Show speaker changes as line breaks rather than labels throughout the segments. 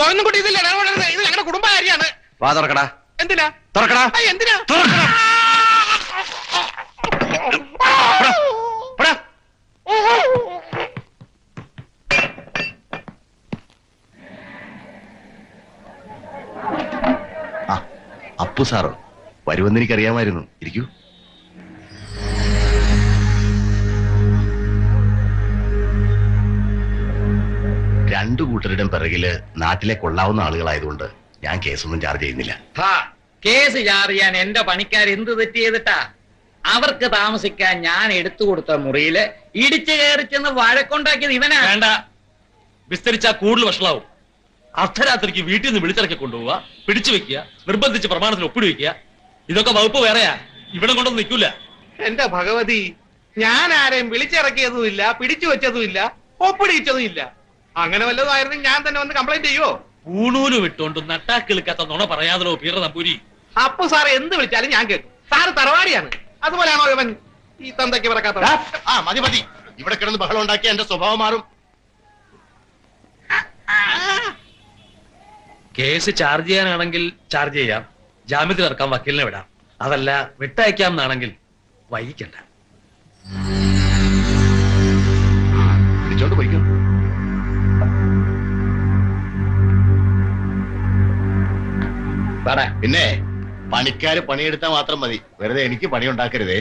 ഗോവിന്ദൻകുട്ടി ഇതിൽ ഇടപെടരുത്. ഇത് ഞങ്ങളുടെ കുടുംബകാര്യാണ്.
വാ തുറക്കടാ.
എന്തിനാ
തുറക്കടാ?
എന്തിനാ?
അപ്പു സാറോ വരുമെന്ന് എനിക്കറിയാമായിരുന്നു. ഇരിക്കൂ. രണ്ടു കൂട്ടരുടെ പിറകില് നാട്ടിലെ കൊള്ളാവുന്ന ആളുകളായതുകൊണ്ട് ഞാൻ കേസൊന്നും ചാർജ് ചെയ്യുന്നില്ല.
കേസ് ചാർജ് ചെയ്യാൻ എന്റെ പണിക്കാർ എന്ത് തെറ്റ് ചെയ്തിട്ടാ? അവർക്ക് താമസിക്കാൻ ഞാൻ എടുത്തു കൊടുത്ത മുറിയില് ഇടിച്ചു കയറി ചെന്ന് വഴക്കുണ്ടാക്കിയത് ഇവനാ.
വേണ്ട, വിസ്തരിച്ചാ കൂടുതൽ വഷളാവും. അർദ്ധരാത്രിക്ക് വീട്ടിൽ നിന്ന് വിളിച്ചിറക്കി കൊണ്ടുപോവുക, പിടിച്ചു വെക്കുക, നിർബന്ധിച്ച് പ്രമാണത്തിൽ ഒപ്പിടുവെക്കുക, ഇതൊക്കെ വകുപ്പ് വേറെയാ. ഇവിടെ കൊണ്ടൊന്നും നിൽക്കൂല.
എന്റെ ഭഗവതി, ഞാൻ ആരെയും വിളിച്ചിറക്കിയതുമില്ല, പിടിച്ചു വെച്ചതുമില്ല, ഒപ്പിടിച്ചതും ഇല്ല. അങ്ങനെ വല്ലതും ആയിരുന്നെങ്കിൽ ഞാൻ തന്നെ വന്ന് കംപ്ലൈന്റ് ചെയ്യോ?
ഊണൂല് വിട്ടോണ്ട് നട്ടാക്കിളിക്കാത്ത നുണ പറയാതല്ലോ പീറ നമ്പൂരി.
അപ്പൊ സാറ് എന്ത് വിളിച്ചാലും ഞാൻ കേൾക്കും. സാറ് തറവാടിയാണ്. അതുപോലെയാണോ ഇവൻ ഈ തന്തയ്ക്ക് പറക്കാത്ത?
മതി മതി, ഇവിടെ കിടന്ന് ബഹളം ഉണ്ടാക്കിയ എന്റെ സ്വഭാവം മാറും.
കേസ് ചാർജ് ചെയ്യാനാണെങ്കിൽ ചാർജ് ചെയ്യാം, ജാമ്യത്തിൽ ഇറക്കാൻ വക്കീലിനെ വിടാം. അതല്ല വിട്ടയക്കാം എന്നാണെങ്കിൽ വൈകിക്കണ്ട.
പിടിച്ചോണ്ട് പോയിക്കോ. പിന്നെ പണിക്കാര് പണിയെടുത്താൽ മാത്രം മതി, വെറുതെ എനിക്ക് പണി ഉണ്ടാക്കരുതേ.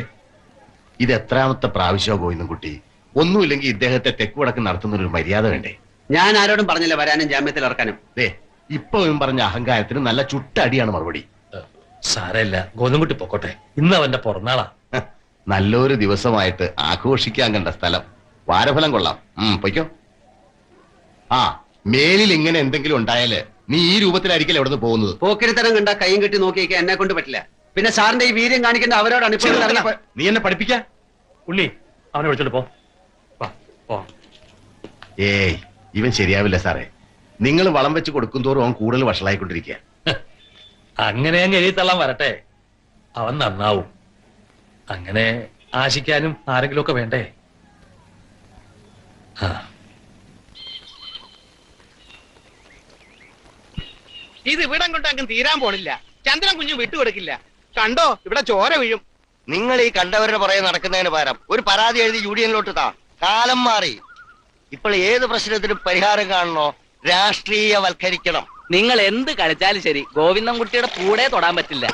ഇത് എത്രാമത്തെ പ്രാവശ്യമോ ഗോവിന്ദൻകുട്ടി? ഒന്നുമില്ലെങ്കിൽ ഇദ്ദേഹത്തെ തെക്കുവടക്ക് നടത്തുന്ന ഒരു മര്യാദ വേണ്ടേ?
ഞാൻ ആരോടും പറഞ്ഞില്ല വരാനും ജാമ്യത്തിൽ ഇറക്കാനും.
ഇപ്പൊ പറഞ്ഞ അഹങ്കാരത്തിന് നല്ല ചുട്ടടിയാണ് മറുപടി.
സാരല്ല, ഗോവിന്ദൻകുട്ടി പൊക്കോട്ടെ. ഇന്ന് അവന്റെ പിറന്നാളാ.
നല്ലൊരു ദിവസമായിട്ട് ആഘോഷിക്കാൻ കണ്ട സ്ഥലം. വാരഫലം കൊള്ളാം. പൊയ്ക്കോ. മേലിൽ ഇങ്ങനെ എന്തെങ്കിലും ഉണ്ടായാല് നീ ഈ രൂപത്തിലായിരിക്കല്ലേ എവിടെ നിന്ന് പോകുന്നത്?
പോക്കിരിത്തരം കണ്ട കൈയും കെട്ടി നോക്കിയേക്കാൻ എന്നെ കൊണ്ട് പറ്റില്ല. പിന്നെ സാറിന്റെ ഈ വീര്യം കാണിക്കേണ്ട അവരോടാണ്. ഇപ്പോൾ
നീ എന്നെ പഠിപ്പിക്കാ?
ഉണ്ണി, അവനെ വിളിച്ചോണ്ട് പോ.
ഏയ്, ഇവൻ ശരിയാവില്ല സാറേ. നിങ്ങൾ വളം വെച്ച് കൊടുക്കും തോറും അവൻ കൂടുതൽ വഷളായിക്കൊണ്ടിരിക്കുക.
അങ്ങനെ അങ്ങ് എഴുതി തള്ളാൻ വരട്ടെ, അവൻ നന്നാവും. അങ്ങനെ ആശിക്കാനും ആരെങ്കിലും ഒക്കെ വേണ്ടേ?
ഇത് ഇവിടം കൊണ്ട് അങ്ങ് തീരാൻ പോണില്ല. ചന്ദ്രൻ കുഞ്ഞു വിട്ടുകൊടുക്കില്ല. കണ്ടോ, ഇവിടെ ചോര വീഴും.
നിങ്ങൾ ഈ കണ്ടവരുടെ പുറകെ നടക്കുന്നതിന് പകരം ഒരു പരാതി എഴുതി യൂണിയനിലോട്ട് താ. കാലം മാറി. ഇപ്പോൾ ഏത് പ്രശ്നത്തിനും പരിഹാരം കാണണോ? രാഷ്ട്രീയവൽക്കരിക്കണം.
നിങ്ങൾ എന്ത് കളിച്ചാലും ശരി, ഗോവിന്ദൻകുട്ടിയുടെ കൂടെ തൊടാൻ പറ്റില്ല.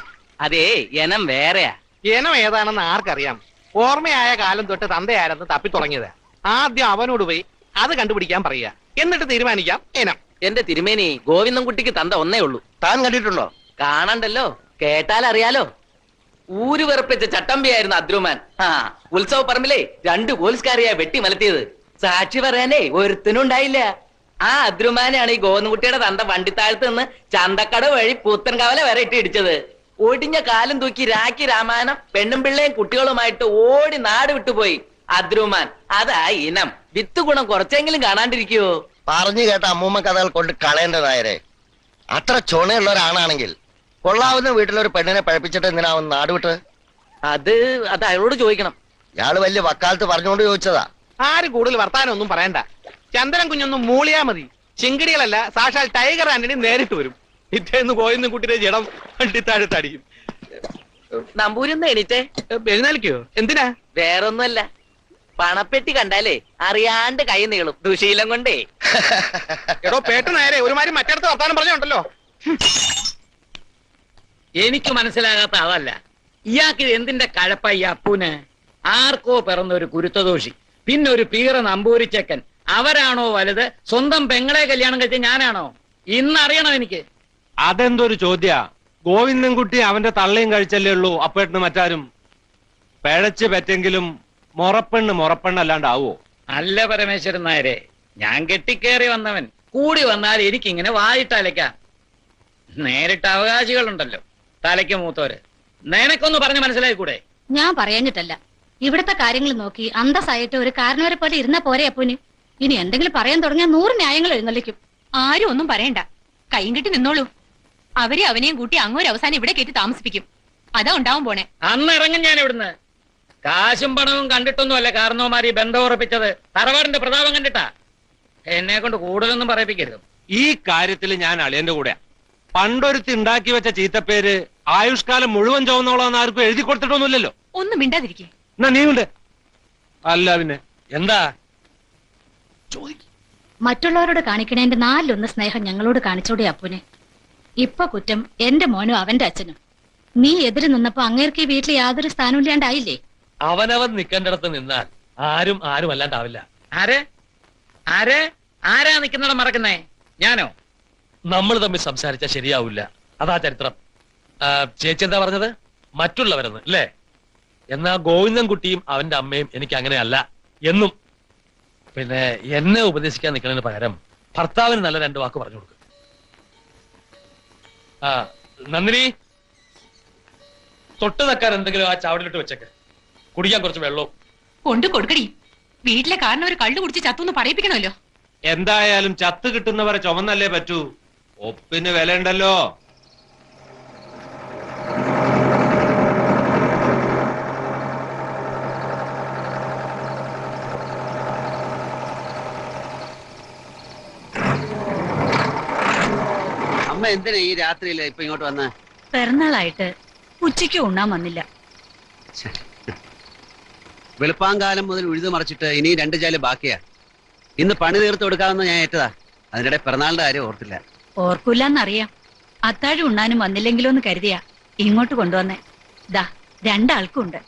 അതേ, ഇനം വേറെയാ.
ഇനം ഏതാണെന്ന് ആർക്കറിയാം? ഓർമ്മയായ കാലം തൊട്ട് തന്തയാരെന്ന് തപ്പി തുടങ്ങിയത്. ആദ്യം അവനോട് പോയി അത് കണ്ടുപിടിക്കാൻ പറയുക, എന്നിട്ട് തീരുമാനിക്കാം ഇനം.
എന്റെ തിരുമേനി, ഗോവിന്ദൻകുട്ടിക്ക് തന്ത ഒന്നേ ഉള്ളൂ.
താൻ കണ്ടിട്ടുണ്ടോ?
കാണണ്ടല്ലോ, കേട്ടാൽ അറിയാലോ. ഊര് വെറുപ്പിച്ച ചട്ടമ്പിയായിരുന്നു അദ്രുമാൻ. ഉത്സവ പറമ്പിലെ 2 പോലീസുകാരെയാ വെട്ടി മലത്തിയത്. സാക്ഷി പറയാനേ ഒരുത്തനും ഉണ്ടായില്ല. ആ അദ്രുമാനെയാണ് ഈ ഗോവിന്ദൻകുട്ടിയുടെ തന്ത വണ്ടിത്താഴത്ത് നിന്ന് ചന്തക്കട വഴി പുത്തൻകവല വരെ ഇട്ട് ഇടിച്ചത്. ഒടിഞ്ഞ കാലം തൂക്കി രാഖി രാമായണം പെണ്ണും പിള്ളയും കുട്ടികളുമായിട്ട് ഓടി നാട് വിട്ടുപോയി അദ്രുമാൻ. അതാ ഇനം. വിത്ത് ഗുണം കുറച്ചെങ്കിലും കാണാണ്ടിരിക്കുവോ?
പറഞ്ഞു കേട്ട അമ്മൂമ്മ കഥകൾ കൊണ്ട് കളയേണ്ടതായരെ. അത്ര ചുണയുള്ളവരാണെങ്കിൽ കൊള്ളാവുന്ന വീട്ടിലൊരു പെണ്ണിനെ പഴപ്പിച്ചിട്ട് എന്തിനാവും നാട് വിട്ട്?
അത് അയാളോട് ചോദിക്കണം.
ഇയാള് വലിയ വക്കാലത്ത് പറഞ്ഞുകൊണ്ട് ചോദിച്ചതാ.
ആരും കൂടുതൽ വർത്താനൊന്നും പറയണ്ട. ചന്ദ്രൻ കുഞ്ഞൊന്നും മൂളിയാ മതി. ചിങ്കിടികളല്ല, സാക്ഷാൽ ടൈഗർ ആന്റണി നേരിട്ട് വരും. ഇറ്റേന്ന് ഗോവിന്ദൻകുട്ടിയുടെ ജഡം വണ്ടിത്താഴത്തടിക്കും.
നമ്പൂരിന്ന് എണീറ്റേ.
എഴുന്നേൽക്കോ? എന്തിനാ?
വേറൊന്നുമല്ല, പണപ്പെട്ടി കണ്ടാലേ അറിയാണ്ട് കൈ നീളും, ദുശീലം കൊണ്ടേ.
എടോ പേട്ട് നേരെ ഒരുമാതിരി മറ്റടുത്ത് വർത്താനം പറഞ്ഞോണ്ടല്ലോ.
എനിക്ക് മനസ്സിലാകാത്ത അതല്ല, ഇയാൾക്ക് എന്തിന്റെ കഴപ്പ ഈ അപ്പൂന്? ആർക്കോ പിറന്ന ഒരു കുരുത്തദോഷി, പിന്നെ ഒരു പീറ നമ്പൂരിച്ചക്കൻ. അവരാണോ വലുത്? സ്വന്തം പെങ്ങളെ കല്യാണം കഴിച്ച ഞാനാണോ? ഇന്നറിയണം എനിക്ക്.
അതെന്തൊരു ചോദ്യ? ഗോവിന്ദൻകുട്ടി അവന്റെ തള്ളയും കഴിച്ചല്ലേ ഉള്ളൂ അപ്പേട്ടന് മറ്റാരും. പിഴച്ച് പറ്റെങ്കിലും മുറപ്പെണ്ണല്ലാണ്ടാവോ?
അല്ല പരമേശ്വരൻ നായരെ, ഞാൻ കെട്ടിക്കേറി വന്നവൻ. കൂടി വന്നാൽ എനിക്കിങ്ങനെ വായിട്ടലയ്ക്കാം. നേരിട്ട് അവകാശികളുണ്ടല്ലോ, തലയ്ക്ക് മൂത്തോര്. നിനക്കൊന്ന് പറഞ്ഞ് മനസ്സിലായി കൂടെ?
ഞാൻ പറയാഞ്ഞിട്ടല്ല, ഇവിടത്തെ കാര്യങ്ങൾ നോക്കി അന്തസ്സായിട്ട് ഒരു കാരണവരെ പോലെ ഇരുന്നാ പോരെ അപ്പൂന്. ഇനി എന്തെങ്കിലും പറയാൻ തുടങ്ങിയാൽ 100 ന്യായങ്ങൾ എഴുന്നള്ളിക്കും.
ആരും ഒന്നും പറയണ്ട, കൈയും കെട്ടി നിന്നോളൂ. അവരെ അവനെയും കൂട്ടി അങ്ങോട്ട് അവസാനം ഇവിടെ കയറ്റി താമസിപ്പിക്കും. അതാ ഉണ്ടാവും പോണേ.
അന്ന് ഇറങ്ങും ഞാൻ ഇവിടുന്ന്. കാശും പണവും കണ്ടിട്ടൊന്നും അല്ല കാരണവന്മാർ ഈ ബന്ധം ഉറപ്പിച്ചത്. തറവാടിന്റെ പ്രതാപം കണ്ടിട്ടാ. എന്നെ കൊണ്ട് കൂടുതലൊന്നും പറയിപ്പിക്കരുത്.
ഈ കാര്യത്തിൽ ഞാൻ അളിയന്റെ കൂടെയാ. പണ്ടൊരുത്തി ഉണ്ടാക്കി വെച്ച ചീത്തപ്പേര് ആയുഷ്കാലം മുഴുവൻ ചുവന്നോളാന്ന് ആർക്കും എഴുതി കൊടുത്തിട്ടൊന്നുമില്ലല്ലോ.
ഒന്നും മിണ്ടാതിരിക്കേ.
എന്നാ നീ ഉണ്ട്. അല്ല പിന്നെ എന്താ
മറ്റുള്ളവരോട് കാണിക്കണേന്റെ 4-1 സ്നേഹം ഞങ്ങളോട് കാണിച്ചോടെ അപ്പുനെ. ഇപ്പൊ കുറ്റം എന്റെ മോനും അവന്റെ അച്ഛനും. നീ എതിര് നിന്നപ്പോ അങ്ങേർക്ക് ഈ വീട്ടിൽ യാതൊരു സ്ഥാനവും ഇല്ലാണ്ടായില്ലേ?
അവനവൻ നിൽക്കേണ്ടിടത്ത് നിന്നാൽ ആരും ആരും അല്ലാണ്ടാവില്ല.
ആര് ആര് ആരാ നിൽക്കുന്നിടം മറക്കുന്നേ? ഞാനോ?
നമ്മൾ തമ്മിൽ സംസാരിച്ചാൽ ശരിയാവില്ല. അതാ ചരിത്രം. ചേച്ചി എന്താ പറഞ്ഞത്? മറ്റുള്ളവരെന്ന് അല്ലേ? എന്നാ ഗോവിന്ദൻകുട്ടിയും അവന്റെ അമ്മയും എനിക്ക് അങ്ങനെയല്ല എന്നും. പിന്നെ എന്നെ ഉപദേശിക്കാൻ നിൽക്കുന്നതിന് പകരം ഭർത്താവിന് നല്ല 2 വാക്ക് പറഞ്ഞു കൊടുക്കും. നന്ദിനി, തൊട്ട് നക്കാൻ എന്തെങ്കിലും ആ ചാവടിലിട്ട് വെച്ചേക്ക്. കുടിക്കാൻ കുറച്ച് വെള്ളവും
കൊണ്ടു കൊടുക്കടി. വീട്ടിലെ കാരണം ഒരു കള്ളു കുടിച്ച് ചത്തുന്ന് പറയിപ്പിക്കണമല്ലോ.
എന്തായാലും ചത്ത് കിട്ടുന്നവരെ ചുമന്നല്ലേ പറ്റൂ. ഒപ്പിന് വില ഉണ്ടല്ലോ.
അമ്മ എന്തിനാ ഈ രാത്രിയില് ഇപ്പൊ ഇങ്ങോട്ട് വന്ന്?
പിറന്നാളായിട്ട് ഉച്ചയ്ക്ക് ഉണ്ണാൻ വന്നില്ല.
വെളുപ്പാങ്കാലം മുതൽ ഉഴുതു മറിച്ചിട്ട് ഇനി 2 ചാല് ബാക്കിയാ. ഇന്ന് പണി തീർത്ത് കൊടുക്കാമെന്ന് ഞാൻ ഏറ്റതാ. അതിനിടെ പിറന്നാളിന്റെ കാര്യം ഓർത്തില്ല.
ഓർക്കൂലെന്നറിയാം. അത്താഴം ഉണ്ണാനും വന്നില്ലെങ്കിലോ എന്ന് കരുതിയാ ഇങ്ങോട്ട് കൊണ്ടുവന്നേ. ദാ 2 ആൾക്കും ഉണ്ട്.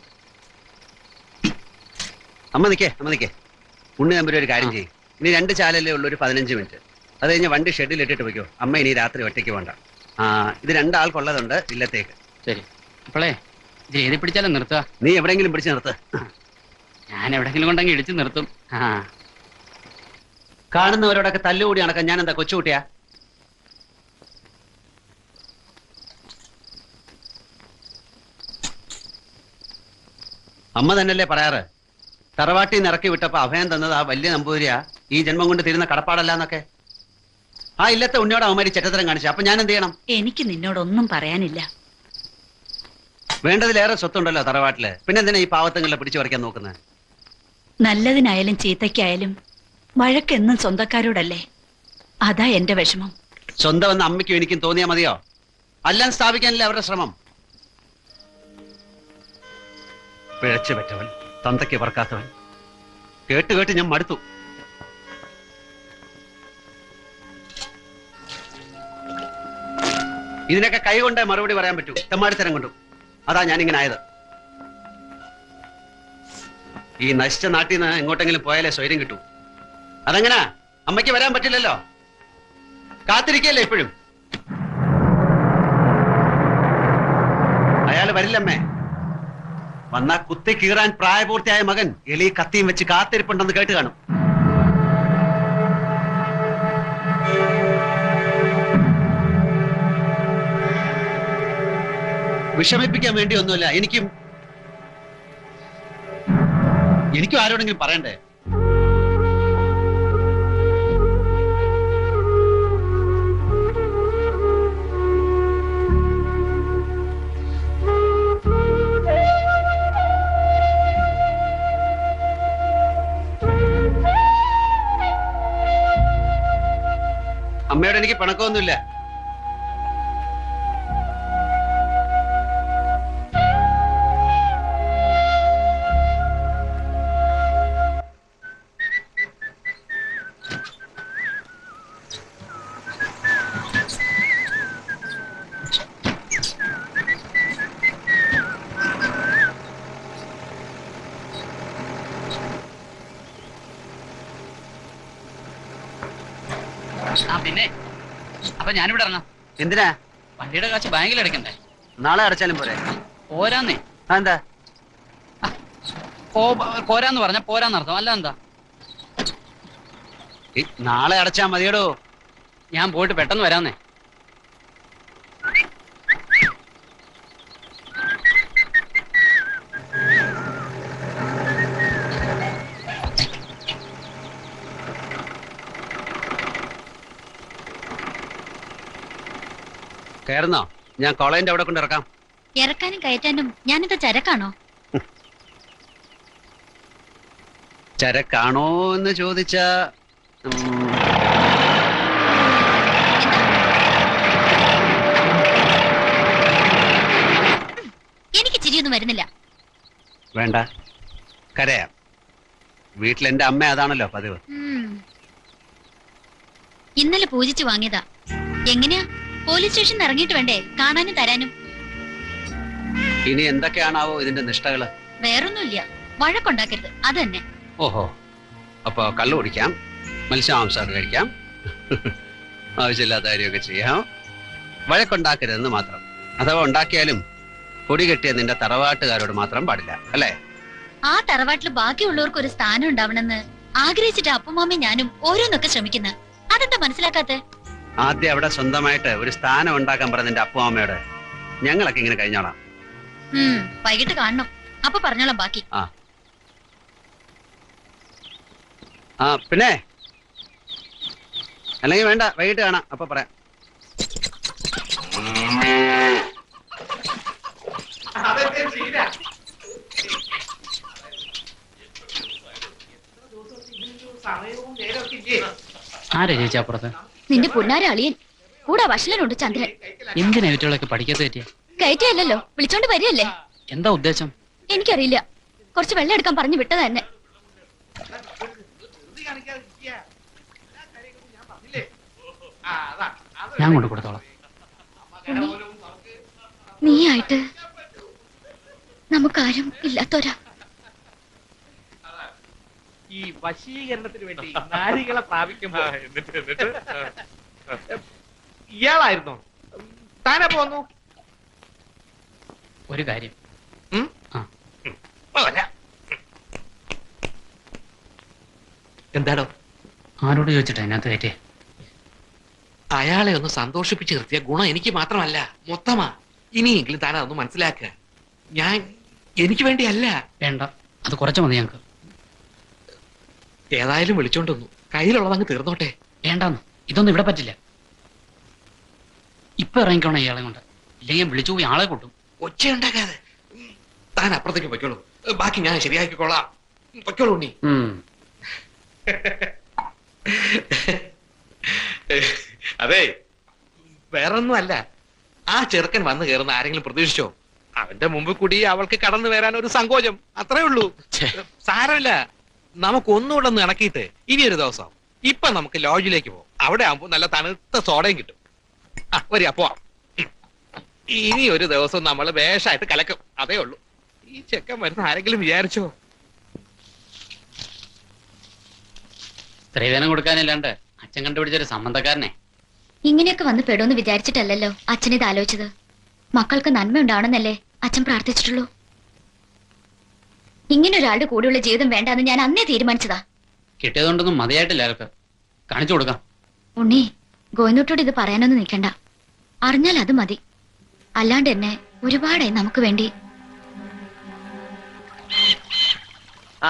അമ്മ നിക്കേ ഉണ്ണി നമ്പർ ഒരു കാര്യം ചെയ്യും. ഇനി 2 ചാലല്ലേ ഉള്ളൂ, ഒരു 15 മിനിറ്റ്. അത് കഴിഞ്ഞ് വണ്ടി ഷെഡിൽ ഇട്ടിട്ട് വെക്കോ. അമ്മ ഇനി രാത്രി ഒറ്റയ്ക്ക് വേണ്ട. ഇത് 2 ആൾക്കുള്ളതുണ്ട് ഇല്ലത്തേക്ക്.
ശരി. അപ്പോളേ ഇത് എഴുതി പിടിച്ചാലും നിർത്തുക.
നീ എവിടെയെങ്കിലും പിടിച്ച് നിർത്ത്.
ഞാൻ എവിടെങ്കിലും കൊണ്ടെങ്കിൽ ഇടിച്ചു നിർത്തും.
കാണുന്നവരോടൊക്കെ തല്ലുകൂടി നടക്കാൻ ഞാൻ എന്താ കൊച്ചുകുട്ടിയാ? അമ്മ തന്നെയല്ലേ പറയാറ്, തറവാട്ടിൽ നിന്ന് ഇറക്കി വിട്ടപ്പോ അഭയം തന്നത് ആ വലിയ നമ്പൂതിരിയാ, ഈ ജന്മം കൊണ്ട് തീരുന്ന കടപ്പാടല്ല എന്നൊക്കെ. ആ ഇല്ലത്തെ ഉണ്ണിയോട് അവന്മാരി ചെറ്റത്തരം കാണിച്ചു. അപ്പൊ ഞാൻ എന്ത് ചെയ്യണം?
എനിക്ക് നിന്നോടൊന്നും പറയാനില്ല.
വേണ്ടതിലേറെ സ്വത്തുണ്ടല്ലോ തറവാട്ടില്. പിന്നെ എന്തിനാ ഈ പാവത്തങ്ങളെ പിടിച്ചു പറിക്കാൻ നോക്കുന്നത്?
നല്ലതിനായാലും ചീത്തയ്ക്കായാലും വഴക്കെന്നും സ്വന്തക്കാരോടല്ലേ. അതാ എന്റെ വിഷമം.
സ്വന്തം എന്ന അമ്മയ്ക്കും എനിക്കും തോന്നിയാ മതിയോ? എല്ലാം സ്ഥാപിക്കാനല്ലേ അവരുടെ ശ്രമം. പിഴച്ചു പറ്റവൻ, തന്തയ്ക്ക് പറക്കാത്തവൻ. കേട്ട് കേട്ട് ഞാൻ മടുത്തു. ഇതിനൊക്കെ കൈ കൊണ്ടേ മറുപടി പറയാൻ പറ്റൂ, തെമ്മാടിത്തരം കൊണ്ടും. അതാ ഞാനിങ്ങനെ ആയത്. ഈ നശിച്ച നാട്ടിൽ നിന്ന് എങ്ങോട്ടെങ്കിലും പോയാലേ സ്വൈര്യം കിട്ടൂ. അതെങ്ങനാ? അമ്മയ്ക്ക് വരാൻ പറ്റില്ലല്ലോ. കാത്തിരിക്കല്ലേ എപ്പോഴും. അയാൾ വരില്ലമ്മേ. വന്നാ കുത്തി കീറാൻ പ്രായപൂർത്തിയായ മകൻ എലി കത്തിയും വെച്ച് കാത്തിരിപ്പുണ്ടെന്ന് കേട്ട് കാണും. വിഷമിപ്പിക്കാൻ വേണ്ടി ഒന്നുമില്ല. എനിക്കും ആരോടെങ്കിലും പറയണ്ടേ? അമ്മയോട് എനിക്ക് പിണക്കമൊന്നുമില്ല.
പിന്നെ അപ്പൊ ഞാനിവിടെ ഇറങ്ങാം.
എന്തിനാ?
വണ്ടിയുടെ കാശ് ബാങ്കിൽ അടയ്ക്കണ്ടേ?
നാളെ അടച്ചാലും പോരെ?
പോരാന്നേ.
എന്താ
പോരാന്ന് പറഞ്ഞ പോരാന്നർത്ഥം. അല്ല എന്താ?
നാളെ അടച്ചാ മതിയടോ.
ഞാൻ പോയിട്ട് പെട്ടെന്ന് വരാന്നേ.
കയറുന്നോ? ഞാൻ കോളേജിന്റെ അവിടെ കൊണ്ട് ഇറക്കാം.
ഇറക്കാനും കയറ്റാനും ഞാനിത് ചരക്കാണോ?
ചരക്കാണോ എന്ന് ചോദിച്ചാ വേണ്ട, കരയാം. വീട്ടിലെന്റെ അമ്മ അതാണല്ലോ പതിവ്.
ഇന്നലെ പൂജിച്ചു വാങ്ങിയതാ. എങ്ങനെയാ? പോലീസ് സ്റ്റേഷനിൽ ഇറങ്ങിയിട്ട് വേണ്ടേ കാണാനും തരാനും?
ഇനി എന്തൊക്കെയാണാവോ ഇതിന്റെ നിഷ്ഠകള്?
വേറൊന്നുമില്ല, വഴക്കുണ്ടാക്കരുത്, അത് തന്നെ.
ഓഹോ, അപ്പൊ കള്ളു കുടിക്കാം, മത്സ്യമാംസം കഴിക്കാം, ആവശ്യമില്ലാത്ത കാര്യമൊക്കെ ചെയ്യാം, വഴക്കുണ്ടാക്കരുതെന്ന് മാത്രം. അഥവാ ഉണ്ടാക്കിയാലും പൊടി കെട്ടിയ നിന്റെ തറവാട്ടുകാരോട് മാത്രം പാടില്ല, അല്ലേ?
ആ തറവാട്ടിൽ ബാക്കിയുള്ളവർക്ക് ഒരു സ്ഥാനം ഉണ്ടാവണമെന്ന് ആഗ്രഹിച്ചിട്ട് അപ്പുമാമയും ഞാനും ഓരോന്നൊക്കെ ശ്രമിക്കുന്നത്. അതെന്താ മനസ്സിലാക്കാത്തെ?
ആദ്യം അവിടെ സ്വന്തമായിട്ട് ഒരു സ്ഥാനം ഉണ്ടാക്കാൻ പറഞ്ഞ നിന്റെ അപ്പുമാമയോട് ഞങ്ങളൊക്കെ ഇങ്ങനെ കഴിഞ്ഞോളാം.
വൈകിട്ട് കാണണം, അപ്പൊ പറഞ്ഞോളാം ബാക്കി.
ആ പിന്നെ അല്ലെങ്കിൽ വേണ്ട, വൈകിട്ട് കാണാം, അപ്പൊ പറയാം.
ആരാ ചേച്ചി അപ്പുറത്ത്?
നിന്റെ പുന്നാര അളിയൻ കൂടെ വഷലനുണ്ട് ചന്ദ്രൻ.
എന്തിനാ ഇവറ്റകളൊക്കെ പഠിക്കാത്ത പറ്റിയ?
കയറ്റിയല്ലോ, വിളിച്ചോണ്ട് വരികയല്ലേ.
എന്താ ഉദ്ദേശം?
എനിക്കറിയില്ല, കുറച്ച് വെള്ളം എടുക്കാൻ പറഞ്ഞു വിട്ടത് തന്നെ.
ഞാൻ കൊണ്ട് കൊടുത്തോളാം.
നീയായിട്ട് നമുക്കാരും ഇല്ലാത്തോരാ.
ഈ വശീകരണത്തിന് വേണ്ടി നാരികളെ പ്രാപിക്കുമ്പോ ഇയാളായിരുന്നോ? താനെ പോന്നു?
ഒരു കാര്യം.
എന്താണോ?
ആരോട് ചോദിച്ചിട്ടാ അതിനകത്ത് കയറ്റേ?
അയാളെ ഒന്ന് സന്തോഷിപ്പിച്ച് നിർത്തിയ ഗുണം എനിക്ക് മാത്രമല്ല, മൊത്തമാ. ഇനിയെങ്കിലും താൻ അതൊന്ന് മനസ്സിലാക്കുക. എനിക്ക് വേണ്ടിയല്ല.
വേണ്ട, അത് കുറച്ച് മതി ഞങ്ങൾക്ക്.
ഏതായാലും വിളിച്ചോണ്ട് വന്നു, കയ്യിലുള്ളത് അങ്ങ് തീർന്നോട്ടെ.
വേണ്ടാന്ന്, ഇതൊന്നും ഇവിടെ പറ്റില്ല. ഇപ്പൊ ഇറങ്ങിക്കോണം ഇയാളെ കൊണ്ട്, ഇല്ലെങ്കിൽ വിളിച്ചു പോയി ആളെ കൂട്ടും.
ഒച്ചയുണ്ടാക്കാതെ താൻ അപ്പുറത്തേക്ക് പൊയ്ക്കോളൂ, ബാക്കി ഞാൻ ശരിയാക്കിക്കോളാം. പൊയ്ക്കോളൂ ഉണ്ണി. അതെ, വേറൊന്നും അല്ല. ആ ചെറുക്കൻ വന്നു കയറുന്ന ആരെങ്കിലും പ്രതീക്ഷിച്ചോ? അവന്റെ മുമ്പ് കൂടി അവൾക്ക് കടന്നു വരാൻ ഒരു സങ്കോചം, അത്രേ ഉള്ളൂ. സാരമില്ല, നമുക്ക് ഒന്നുകൂടെ ഒന്ന് ഇണക്കിയിട്ട് ഇനി ഒരു ദിവസം ഇപ്പൊ നമുക്ക് ലോഡ്ജിലേക്ക് പോകും. അവിടെ ആകുമ്പോ നല്ല തണുത്ത സോഡയും കിട്ടും. വരിക, പോവാം. ഇനി ഒരു ദിവസം നമ്മൾ വേഷമായിട്ട് കലക്കും, അതേ ഉള്ളൂ. ഈ ചെക്കൻ വരുന്ന ആരെങ്കിലും വിചാരിച്ചോ?
സ്ത്രീധനം കൊടുക്കാനില്ലാണ്ട് അച്ഛൻ കണ്ടുപിടിച്ചൊരു സംബന്ധക്കാരനെ.
ഇങ്ങനെയൊക്കെ വന്ന് പെടുമെന്ന് വിചാരിച്ചിട്ടല്ലല്ലോ അച്ഛൻ ഇത് ആലോചിച്ചത്. മക്കൾക്ക് നന്മ ഉണ്ടാവണമെന്നല്ലേ അച്ഛൻ പ്രാർത്ഥിച്ചിട്ടുള്ളൂ. ഇങ്ങനെ ഒരാളുടെ കൂടെയുള്ള ജീവിതം വേണ്ടാന്ന് ഞാൻ അന്നേ തീരുമാനിച്ചതാ.
കിട്ടിയതുകൊണ്ടൊന്നും മതിയായിട്ടില്ല അയാൾക്ക്. കാണിച്ചു കൊടുക്കാം.
ഉണ്ണി, ഗോവിന്ദോട്ടോട് ഇത് പറയാനൊന്നും നിൽക്കണ്ട. അറിഞ്ഞാൽ അത് മതി. അല്ലാണ്ട് എന്നെ ഒരുപാടായി നമുക്ക് വേണ്ടി.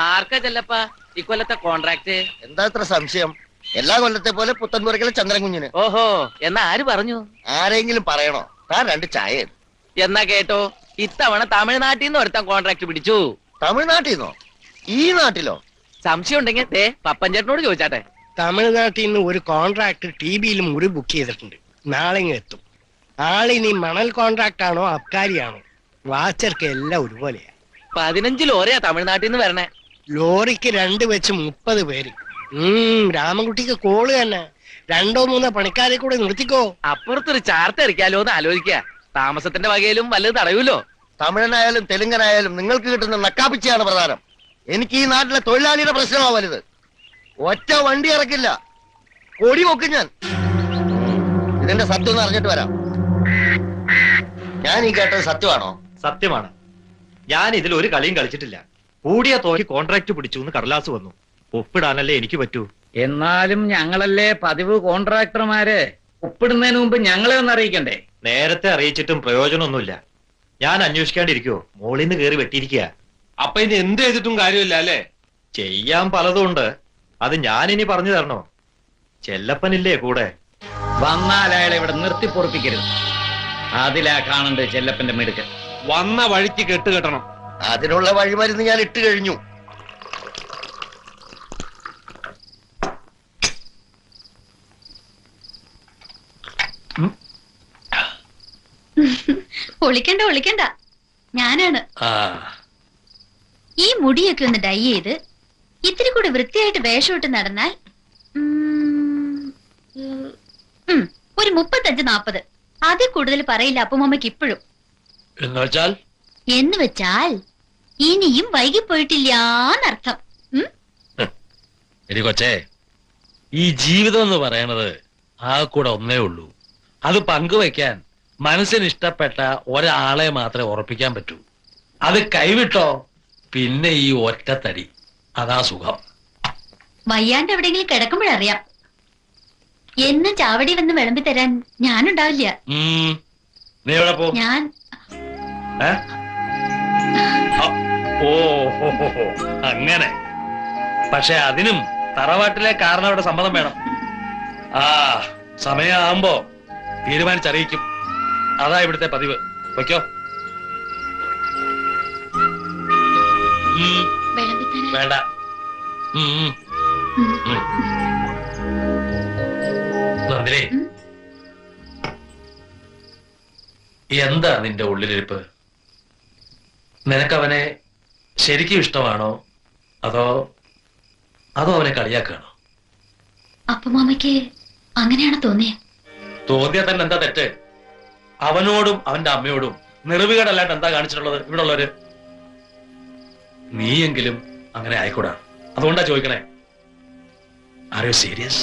ആർക്കാ ചെല്ലപ്പാ ഇക്കൊല്ലത്തെ കോൺട്രാക്ട്?
എന്താ ഇത്ര സംശയം? എല്ലാ കൊല്ലത്തെ പോലെ പുത്തൻപുരക്കലെ ചന്ദ്രൻ കുഞ്ഞിന്.
ഓഹോ, എന്നാ ആര് പറഞ്ഞു?
ആരെങ്കിലും പറയണോ? താൻ രണ്ട് ചായ.
എന്നാ കേട്ടോ, ഇത്തവണ തമിഴ്നാട്ടിൽ നിന്ന് ഒരുത്തൻ കോൺട്രാക്ട് പിടിച്ചു.
തമിഴ്നാട്ടിൽ നിന്നോ? ഈ നാട്ടിലോ?
സംശയം ഉണ്ടെങ്കിൽ ദേ പപ്പൻ ചേട്ടനോട് ചോദിച്ചാട്ടെ.
തമിഴ്നാട്ടിൽ നിന്ന് ഒരു കോൺട്രാക്ട് TBയിൽ മുറി ബുക്ക് ചെയ്തിട്ടുണ്ട്. നാളെ എത്തും. ആളിനി മണൽ കോൺട്രാക്ട് ആണോ അബ്കാരിയാണോ? വാച്ചർക്ക് എല്ലാം ഒരുപോലെയാ.
15 ലോറിയാ തമിഴ്നാട്ടിൽ നിന്ന് വരണേ.
ലോറിക്ക് 2 വെച്ച് 30 പേര്. രാമൻകുട്ടിക്ക് കോള് തന്നെ. 2 or 3 പണിക്കാരെ കൂടെ നിർത്തിക്കോ.
അപ്പുറത്തൊരു ചാർത്ത് എറിക്കാലോ എന്ന് ആലോചിക്കുക. താമസത്തിന്റെ വകയിലും വല്ലത് തടയൂലോ.
തമിഴനായാലും തെലുങ്കനായാലും നിങ്ങൾക്ക് കിട്ടുന്ന നക്കാപ്പിച്ചയാണ് പ്രധാനം. എനിക്ക് ഈ നാട്ടിലെ തൊഴിലാളിയുടെ പ്രശ്നമാ വലുത്. ഒറ്റ വണ്ടി ഇറക്കില്ല, കൊടി പൊക്കും ഞാൻ. ഇതിന്റെ സത്യം ഒന്ന് അറിഞ്ഞിട്ട് വരാം. ഞാൻ ഈ കേട്ടത് സത്യമാണോ?
സത്യമാണ്. ഞാൻ ഇതിൽ ഒരു കളിയും കളിച്ചിട്ടില്ല. കൂടിയ തോക്കി കോൺട്രാക്ട് പിടിച്ചു എന്ന് കടലാസ് വന്നു. ഒപ്പിടാനല്ലേ എനിക്ക് പറ്റൂ.
എന്നാലും ഞങ്ങളല്ലേ പതിവ് കോൺട്രാക്ടർമാര്. ഒപ്പിടുന്നതിന് മുമ്പ് ഞങ്ങളെ ഒന്ന് അറിയിക്കണ്ടേ?
നേരത്തെ അറിയിച്ചിട്ടും പ്രയോജനമൊന്നുമില്ല. ഞാൻ അന്വേഷിക്കാണ്ടിരിക്കുവോ? മോളിൽ നിന്ന് കയറി വെട്ടിയിരിക്കുക.
അപ്പൊ ഇനി എന്ത് ചെയ്തിട്ടും കാര്യമില്ല അല്ലേ?
ചെയ്യാൻ പലതും ഉണ്ട്. അത് ഞാനിനി പറഞ്ഞു തരണോ? ചെല്ലപ്പനില്ലേ കൂടെ?
വന്നാൽ അയാളെ ഇവിടെ നിർത്തി പൊറപ്പിക്കരുത്. അതിലാ കാണണ്ട് ചെല്ലപ്പന്റെ മിടുക്ക്.
വന്ന വഴിക്ക് കെട്ടുകെട്ടണം.
അതിനുള്ള വഴിമരുന്ന് ഞാൻ ഇട്ട് കഴിഞ്ഞു.
ഒളിക്കണ്ട, ഒളിക്കണ്ട, ഞാനാണ്. ഈ മുടിയൊക്കെ ഒന്ന് ഡൈ ചെയ്ത് ഇത്തിരി കൂടി വൃത്തിയായിട്ട് വേഷമിട്ട് നടന്നാൽ ഒരു 35-40. അതിൽ കൂടുതൽ പറയില്ല അപ്പുമ്മയ്ക്ക് ഇപ്പോഴും. എന്ന് വെച്ചാൽ ഇനിയും വൈകിപ്പോയിട്ടില്ലാന്നർത്ഥം.
എടി കൊച്ചേ, ഈ ജീവിതം എന്ന് പറയണത് ആ കൂടെ ഒന്നേ ഉള്ളൂ. അത് പങ്കുവയ്ക്കാൻ മനസ്സിന് ഇഷ്ടപ്പെട്ട ഒരാളെ മാത്രമേ ഉറപ്പിക്കാൻ പറ്റൂ. അത് കൈവിട്ടോ പിന്നെ ഈ ഒറ്റത്തടി, അതാ സുഖം.
വയ്യാണ്ട് എവിടെയെങ്കിലും കിടക്കുമ്പോഴറിയാം. എന്നും ചാവടി വന്ന് വിളമ്പി തരാൻ ഞാനുണ്ടാവില്ല.
നീ എവിടെ പോ?
ഞാൻ
ഓ അങ്ങനെ. പക്ഷെ അതിനും തറവാട്ടിലെ കാരണവരുടെ സമ്മതം വേണം. ആ സമയമാകുമ്പോ തീരുമാനിച്ചറിയിക്കും. അതാ ഇവിടുത്തെ പതിവ്. വയ്ക്കോ. വേണ്ട. നന്ദിനി, എന്താ നിന്റെ ഉള്ളിലിരിപ്പ്? നിനക്കവനെ ശരിക്കും ഇഷ്ടമാണോ അതോ അവനെ കളിയാക്കാണോ?
അപ്പുമാമയ്ക്ക് അങ്ങനെയാണ്
തോന്നിയാ തന്നെ എന്താ തെറ്റ്? അവനോടും അവന്റെ അമ്മയോടും നിർവികടല്ലാണ്ട് എന്താ കാണിച്ചിട്ടുള്ളത് ഇവിടെ ഉള്ളവര്? നീയെങ്കിലും അങ്ങനെ ആയിക്കൂടാ. അതുകൊണ്ടാ ചോദിക്കണേ. Are you serious?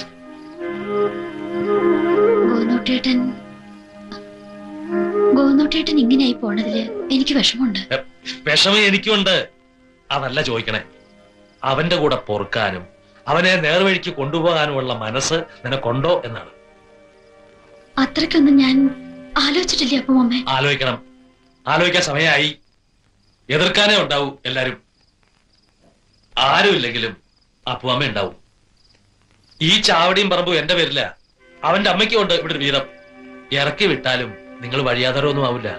ഗോനൂട്ടേട്ടൻ ഇങ്ങനെയായി പോണതില് എനിക്ക് വിഷമമുണ്ട്.
വിഷമം എനിക്കുണ്ട്. അതല്ല ചോദിക്കണേ. അവന്റെ കൂടെ പൊറുക്കാനും അവനെ നേർവഴിക്ക് കൊണ്ടുപോകാനുമുള്ള മനസ്സ് നിനക്കൊണ്ടോ എന്നാണ്.
അത്രയ്ക്കൊന്നും ഞാൻ ആലോചിച്ചിട്ടില്ല അപ്പുമാമേ.
ആലോചിക്കണം. ആലോചിക്കാൻ സമയമായി. എതിർക്കാനേ ഉണ്ടാവൂ എല്ലാരും. ആരുമില്ലെങ്കിലും അപ്പുമാമ ഉണ്ടാവും. ഈ ചാവടിയും പറമ്പും എന്റെ പേരില്ല, അവന്റെ അമ്മയ്ക്കും ഉണ്ട് ഇവിടെ വീതം. ഇറക്കി വിട്ടാലും നിങ്ങൾ വഴിയാധാരമൊന്നും ആവില്ല.